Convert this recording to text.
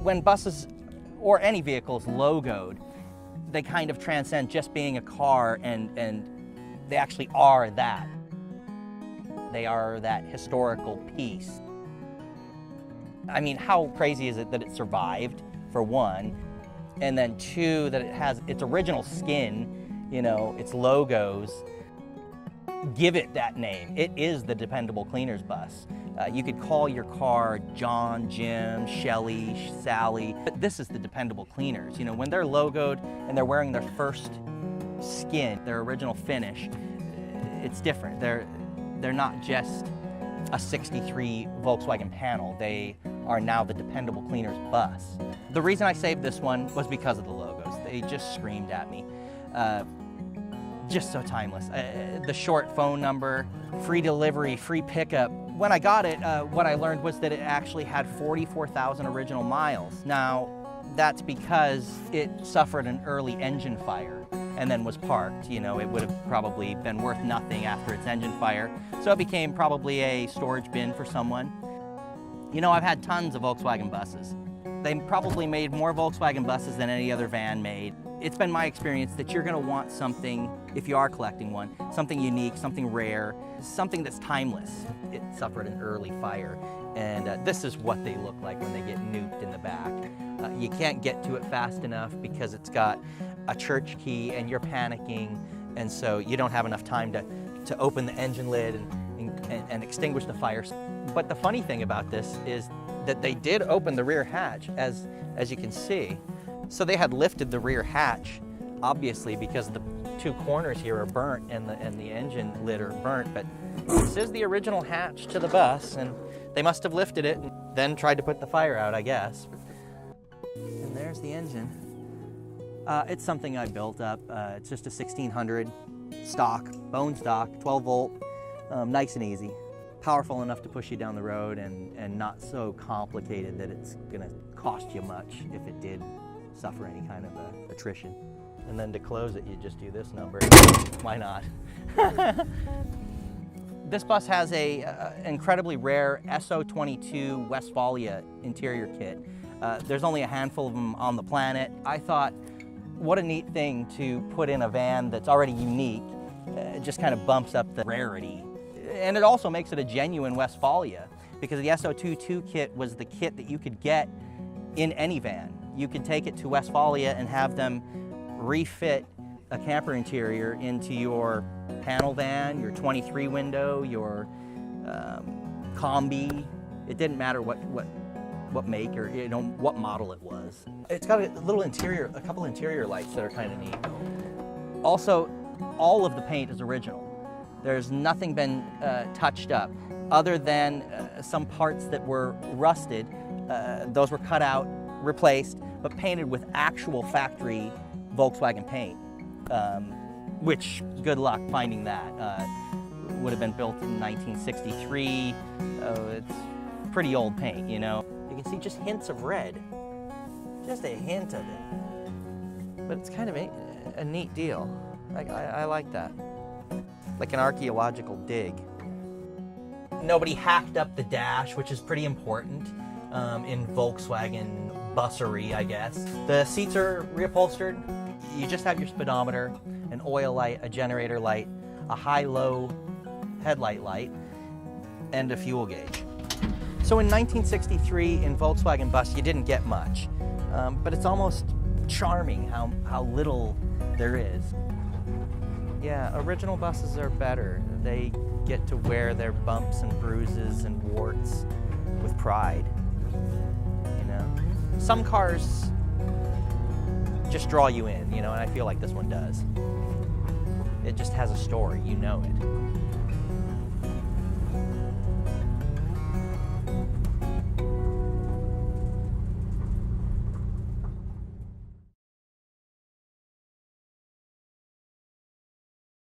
When buses or any vehicle is logoed, they kind of transcend just being a car, and they actually are that. They are that historical piece. I mean, how crazy is it that it survived, for one, and then two, that it has its original skin, you know, its logos, give it that name. It is the Dependable Cleaners bus. You could call your car John, Jim, Shelley, Sally, but this is the Dependable Cleaners. You know, when they're logoed and they're wearing their first skin, their original finish, it's different. They're not just a 63 Volkswagen panel. They are now the Dependable Cleaners bus. The reason I saved this one was because of the logos. They just screamed at me. Just so timeless. The short phone number, free delivery, free pickup. When I got it, what I learned was that it actually had 44,000 original miles. Now, that's because it suffered an early engine fire and then was parked. You know, it would have probably been worth nothing after its engine fire. So it became probably a storage bin for someone. You know, I've had tons of Volkswagen buses. They probably made more Volkswagen buses than any other van made. It's been my experience that you're gonna want something, if you are collecting one, something unique, something rare, something that's timeless. It suffered an early fire, and this is what they look like when they get nuked in the back. You can't get to it fast enough because it's got a church key and you're panicking, and so you don't have enough time to open the engine lid and extinguish the fire. But the funny thing about this is that they did open the rear hatch, as you can see. So they had lifted the rear hatch, obviously because the two corners here are burnt and the engine lid are burnt, but this is the original hatch to the bus, and they must have lifted it and then tried to put the fire out, I guess. And there's the engine. It's something I built up. It's just a 1600 stock, bone stock, 12 volt, nice and easy. Powerful enough to push you down the road, and not so complicated that it's gonna cost you much if it did suffer any kind of attrition. And then to close it, you just do this number. Why not? This bus has a incredibly rare SO22 Wesfalia interior kit. There's only a handful of them on the planet. I thought, what a neat thing to put in a van that's already unique. It just kind of bumps up the rarity. And it also makes it a genuine Wesfalia, because the SO22 kit was the kit that you could get in any van. You could take it to Wesfalia and have them refit a camper interior into your panel van, your 23 window, your combi. It didn't matter what make or what model it was. It's got a little interior, a couple interior lights that are kind of neat. Also, all of the paint is original. There's nothing been touched up other than some parts that were rusted. Those were cut out, replaced, but painted with actual factory Volkswagen paint, which good luck finding that. Would have been built in 1963. It's pretty old paint, you know. You can see just hints of red, just a hint of it. But it's kind of a neat deal. I like that. Like an archaeological dig. Nobody hacked up the dash, which is pretty important in Volkswagen bussery, I guess. The seats are reupholstered. You just have your speedometer, an oil light, a generator light, a high-low headlight light, and a fuel gauge. So in 1963 in Volkswagen bus, you didn't get much, but it's almost charming how little there is. Yeah, original buses are better. They get to wear their bumps and bruises and warts with pride, you know? Some cars just draw you in, you know, and I feel like this one does. It just has a story, you know it.